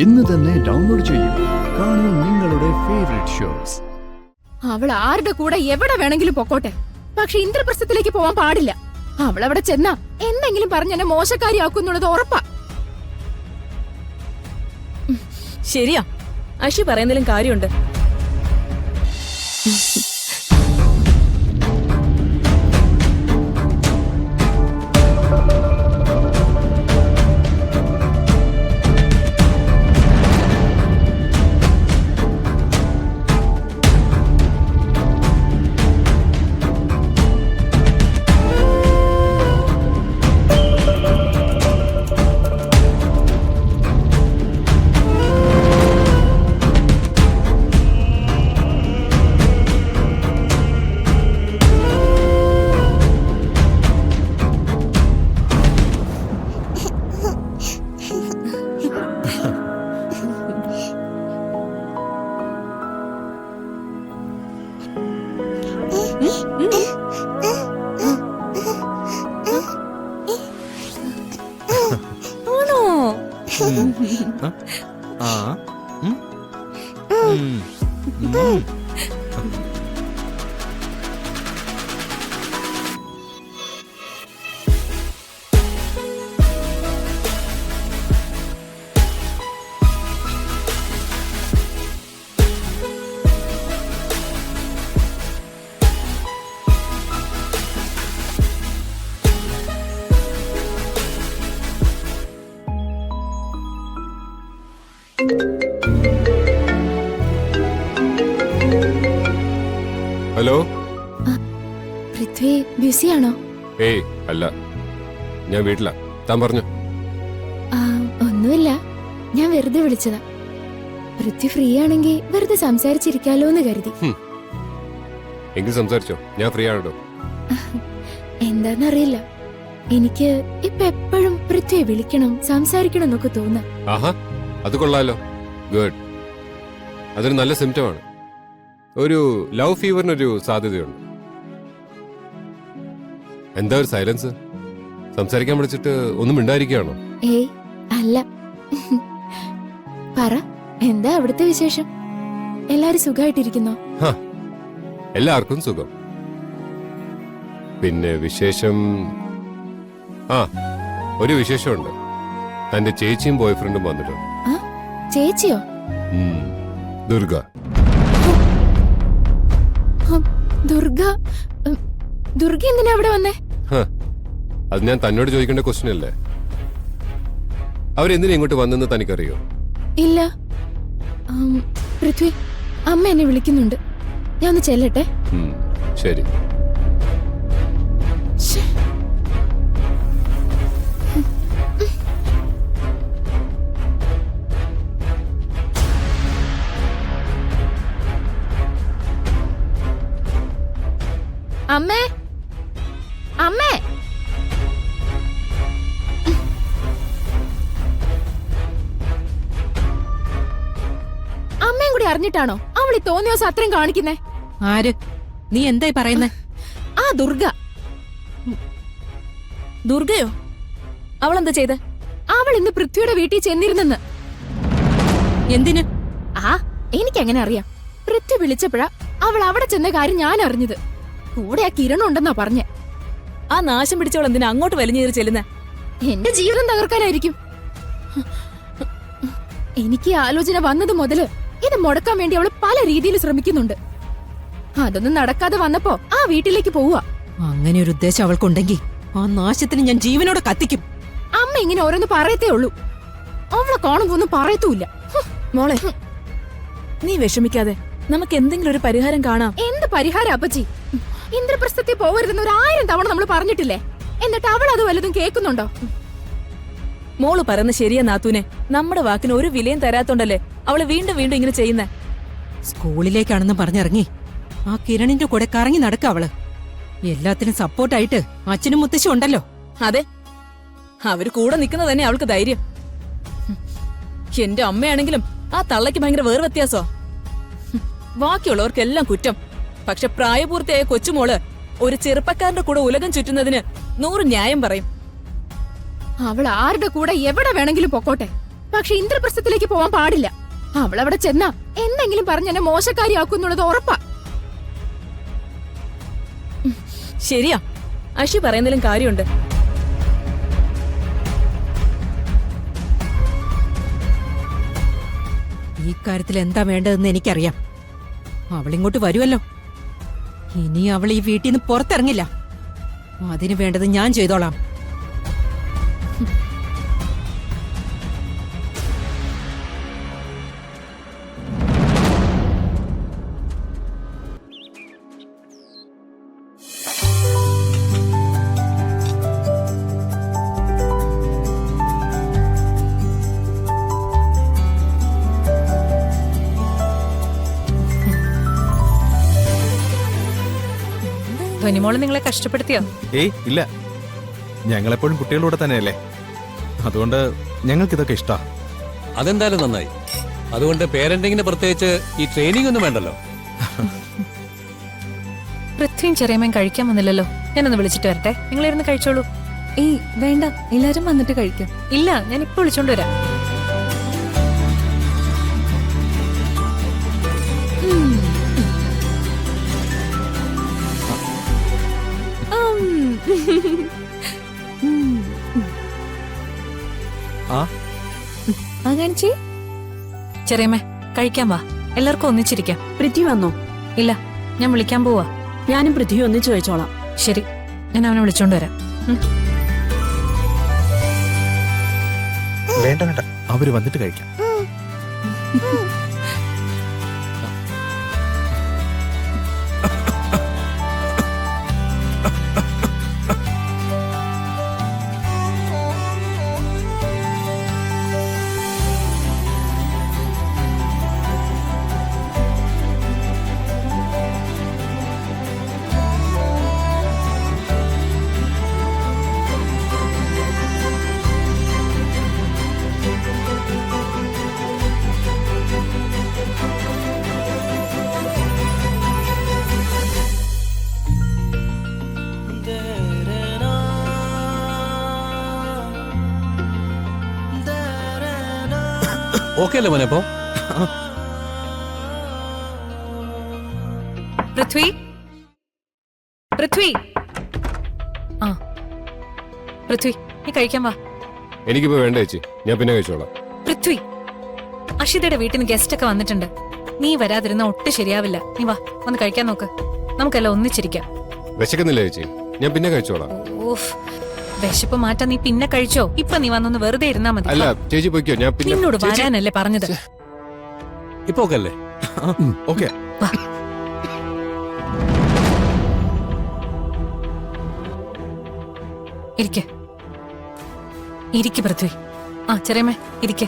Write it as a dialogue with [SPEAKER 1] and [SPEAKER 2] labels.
[SPEAKER 1] ഇന്ന് തന്നെ ഡൗൺലോഡ് ചെയ്യൂ. കാണൂ നിങ്ങളുടെ ഫേവറേറ്റ് ഷോസ്.
[SPEAKER 2] അവൾ ആരുടെ കൂടെ എവിടെ വേണമെങ്കിലും പൊക്കോട്ടെ, പക്ഷെ ഇന്ദ്രപ്രസ്ഥത്തിലേക്ക് പോവാൻ പാടില്ല. അവൾ അവിടെ ചെന്നാ എന്തെങ്കിലും പറഞ്ഞ് എന്നെ മോശക്കാരിയാക്കുന്നുള്ളത് ഉറപ്പാ.
[SPEAKER 3] ശരിയാ, അഷി പറയുന്നതിലും കാര്യമുണ്ട്.
[SPEAKER 4] ഹലോ,
[SPEAKER 2] പൃഥ്വി ബിസിയാണോ?
[SPEAKER 4] ഏയ് അല്ല, ഞാൻ വീട്ടിലാ. താൻ പറഞ്ഞു.
[SPEAKER 2] ഒന്നുമില്ല, ഞാൻ വെറുതെ വിളിച്ചതാ. പൃഥ്വി ഫ്രീ ആണെങ്കിൽ വെറുതെ സംസാരിച്ചിരിക്കാലോ എന്ന് കരുതി.
[SPEAKER 4] എങ്കിൽ സംസാരിച്ചോ, ഞാൻ ഫ്രീ ആണോ?
[SPEAKER 2] എന്താന്നറിയില്ല, എനിക്ക് ഇപ്പൊ എപ്പോഴും പൃഥ്വിയെ വിളിക്കണം സംസാരിക്കണം എന്നൊക്കെ തോന്നാ.
[SPEAKER 4] ആഹാ, അത് കൊള്ളാലോ. ഗുഡ്. അതൊരു നല്ല സിംറ്റമാണ്. ഒരു ലവ് ഫീവറിനൊരു സാധ്യതയുണ്ട്. എന്താ ഒരു സൈലൻസ്? സംസാരിക്കാൻ വിളിച്ചിട്ട് ഒന്നും മിണ്ടായിരിക്കുകയാണോ?
[SPEAKER 2] ഏയ് അല്ല. പറ, എന്താ അവിടുത്തെ വിശേഷം? എല്ലാരും സുഖമായിട്ടിരിക്കുന്നോ?
[SPEAKER 4] എല്ലാവർക്കും സുഖം. പിന്നെ വിശേഷം, ഒരു വിശേഷമുണ്ട്. തന്റെ ചേച്ചിയും ബോയ്ഫ്രണ്ടും വന്നിട്ടുണ്ട്.
[SPEAKER 2] ചേച്ചിയോ?
[SPEAKER 4] ദുർഗ.
[SPEAKER 2] ദുർഗ? ദുർഗ എന്തിനാ അവിടെ വന്നേ?
[SPEAKER 4] അത് ഞാൻ തന്നോട് ചോദിക്കേണ്ട ക്വസ്റ്റ്യൻ അല്ലേ? അവരെന്തിനാ ഇങ്ങോട്ട് വന്നെന്ന് തനിക്കറിയോ?
[SPEAKER 2] ഇല്ല. പൃഥ്വി, അമ്മ എന്നെ വിളിക്കുന്നുണ്ട്, ഞാൻ ഒന്ന് ചെല്ലട്ടെ.
[SPEAKER 4] ശരി.
[SPEAKER 2] അമ്മേ, അമ്മേ. അമ്മയും കൂടി അറിഞ്ഞിട്ടാണോ അവൾ ഈ തോന്നിയ ദിവസം അത്രയും കാണിക്കുന്നേ?
[SPEAKER 3] ആര്? നീ എന്തായി പറയുന്നേ?
[SPEAKER 2] ആ ദുർഗ.
[SPEAKER 3] ദുർഗയോ? അവളെന്താ ചെയ്തേ?
[SPEAKER 2] അവൾ ഇന്ന് പൃഥ്വിയുടെ വീട്ടിൽ ചെന്നിരുന്നെന്ന്.
[SPEAKER 3] എന്തിന്?
[SPEAKER 2] എനിക്കെങ്ങനെ അറിയാം? പൃഥ്വി വിളിച്ചപ്പോഴാ അവൾ അവിടെ ചെന്ന കാര്യം ഞാൻ അറിഞ്ഞത്. കൂടെ ആ കിരണം ഉണ്ടെന്നാ പറഞ്ഞേ.
[SPEAKER 3] ആ നാശം പിടിച്ചവൾ എന്തിനാ അങ്ങോട്ട് വലിഞ്ഞേറി ചെല്ലുന്നേ?
[SPEAKER 2] എന്റെ ജീവിതം തകർക്കാനായിരിക്കും. എനിക്ക് ആലോചന വന്നത് മുതല് ഇത് മുടക്കാൻ വേണ്ടി അവള് പല രീതിയിൽ ശ്രമിക്കുന്നുണ്ട്. അതൊന്നും നടക്കാതെ വന്നപ്പോ ആ വീട്ടിലേക്ക് പോവുക.
[SPEAKER 3] അങ്ങനെ ഒരു ഉദ്ദേശം അവൾക്കുണ്ടെങ്കിൽ ആ നാശത്തിന് ഞാൻ ജീവനോടെ കത്തിക്കും.
[SPEAKER 2] അമ്മ ഇങ്ങനെ ഓരോന്ന് പറയത്തേ ഉള്ളൂ, അവളെ കാണുമ്പോ ഒന്നും പറയത്തൂല്ല.
[SPEAKER 3] മോളെ, നീ വിഷമിക്കാതെ, നമുക്ക് എന്തെങ്കിലും ഒരു പരിഹാരം കാണാം.
[SPEAKER 2] എന്ത് പരിഹാരം അപ്പച്ചി? ഇന്ദ്രപ്രസ്ഥത്തിൽ പോവരുതെന്ന് 1000 തവണ നമ്മൾ പറഞ്ഞിട്ടില്ലേ? എന്നിട്ട് അവൾ അത് വല്ലതും കേൾക്കുന്നുണ്ടോ?
[SPEAKER 3] മോള് പറയുന്ന ശരിയാ നാത്തൂനെ. നമ്മുടെ വാക്കിന് ഒരു വിലയും തരാത്തോണ്ടല്ലേ അവള് വീണ്ടും വീണ്ടും ഇങ്ങനെ ചെയ്യുന്നേ. സ്കൂളിലേക്കാണെന്ന് പറഞ്ഞിറങ്ങി ആ കിരണിന്റെ കൂടെ കറങ്ങി നടക്ക അവള്. എല്ലാത്തിനും സപ്പോർട്ടായിട്ട് അച്ഛനും മുത്തശ്ശി ഉണ്ടല്ലോ. അതെ, അവര് കൂടെ നിൽക്കുന്നത് തന്നെ അവൾക്ക് ധൈര്യം. എന്റെ അമ്മയാണെങ്കിലും ആ തള്ളയ്ക്ക് ഭയങ്കര വേറെ വ്യത്യാസോ. ബാക്കിയുള്ളവർക്കെല്ലാം കുറ്റം. പക്ഷെ പ്രായപൂർത്തിയായ കൊച്ചുമോള് ഒരു ചെറുപ്പക്കാരന്റെ കൂടെ ഉലകം ചുറ്റുന്നതിന് 100 ന്യായം പറയും.
[SPEAKER 2] അവൾ ആരുടെ കൂടെ എവിടെ വേണമെങ്കിലും പൊക്കോട്ടെ, പക്ഷെ ഇന്ദ്രപ്രസ്ഥത്തിലേക്ക് പോവാൻ പാടില്ല. അവളവിടെ ചെന്നാ എന്തെങ്കിലും പറഞ്ഞ് എന്നെ മോശക്കാരിയാക്കുന്നുള്ളത് ഉറപ്പാ.
[SPEAKER 3] ശരിയാ, അഷി പറയുന്നതിലും കാര്യമുണ്ട്. ഈ കാര്യത്തിൽ എന്താ വേണ്ടതെന്ന് എനിക്കറിയാം. അവളിങ്ങോട്ട് വരുമല്ലോ. ഇനി അവൾ ഈ വീട്ടിൽ നിന്ന് പുറത്തിറങ്ങില്ല. അതിന് വേണ്ടത് ഞാൻ ചെയ്തോളാം.
[SPEAKER 5] ധ്വനിമോള് നിങ്ങളെ കഷ്ടപ്പെടുത്തിയോ?
[SPEAKER 6] ഏയ് ഇല്ല, ഞങ്ങളെപ്പോഴും കുട്ടികളൂടെ തന്നെയല്ലേ. അതുകൊണ്ട് ഞങ്ങൾക്കിതൊക്കെ ഇഷ്ടാ.
[SPEAKER 7] അതെന്തായാലും നന്നായി. അതുകൊണ്ട് പേരന്റിങ്ങിന് പ്രത്യേകിച്ച് ഈ ട്രെയിനിങ് ഒന്നും വേണ്ടല്ലോ.
[SPEAKER 5] പൃഥ്വിയും ചെറിയമ്മയും കഴിക്കാൻ വന്നില്ലല്ലോ. ഞാനൊന്ന് വിളിച്ചിട്ട് വരട്ടെ, നിങ്ങളിരുന്ന് കഴിച്ചോളൂ.
[SPEAKER 8] ഏയ് വേണ്ട, എല്ലാരും വന്നിട്ട് കഴിക്കും.
[SPEAKER 5] ഇല്ല, ഞാൻ ഇപ്പൊ വിളിച്ചോണ്ട് വരാം.
[SPEAKER 6] ആ
[SPEAKER 8] കാണിച്ചേ.
[SPEAKER 5] ചെറിയമ്മേ കഴിക്കാൻ വാ, എല്ലാവർക്കും ഒന്നിച്ചിരിക്കാം.
[SPEAKER 9] പൃഥ്വി വന്നോ?
[SPEAKER 5] ഇല്ല, ഞാൻ വിളിക്കാൻ പോവാ.
[SPEAKER 9] ഞാനും പൃഥ്വി ഒന്നിച്ചു കഴിച്ചോളാം.
[SPEAKER 5] ശരി, ഞാൻ അവനെ വിളിച്ചോണ്ട് വരാം.
[SPEAKER 6] വേണ്ട വേണ്ട, അവര് വന്നിട്ട് കഴിക്കാം.
[SPEAKER 7] ഓക്കെ അല്ലേ മോനെ? അപ്പോ
[SPEAKER 5] പൃഥ്വി, പൃഥ്വി, ആ പൃഥ്വി, നീ കഴിക്കാൻ വാ.
[SPEAKER 4] എനിക്കിപ്പോ വേണ്ട ചേച്ചി, ഞാൻ പിന്നെ കഴിച്ചോളാം.
[SPEAKER 5] പൃഥ്വി, അഷിതയുടെ വീട്ടിന് ഗസ്റ്റ് ഒക്കെ വന്നിട്ടുണ്ട്. നീ വരാതിരുന്ന ഒട്ടും ശരിയാവില്ല. നീ വാ, വന്ന് കഴിക്കാൻ നോക്ക്. നമുക്കെല്ലാം ഒന്നിച്ചിരിക്കാം.
[SPEAKER 4] വിശക്കുന്നില്ല ചേച്ചി, ഞാൻ പിന്നെ കഴിച്ചോളാം.
[SPEAKER 5] ഓഫ്, വിശപ്പ് മാറ്റാൻ നീ പിന്നെ കഴിച്ചോ. ഇപ്പൊ നീ വന്നൊന്ന് വെറുതെ ഇരുന്നാ മതി.
[SPEAKER 4] അല്ല ചേച്ചി പൊയ്ക്കോ, ഞാൻ പിന്നെ
[SPEAKER 5] നിന്നോട് വരാനല്ലേ പറഞ്ഞത്.
[SPEAKER 7] ഇപ്പൊ ഓക്കെ അല്ലേ?
[SPEAKER 6] ഓക്കെ.
[SPEAKER 5] വാ. ഇരിക്ക് പൃഥ്വി. ആ ചെറിയമ്മേ ഇരിക്ക്.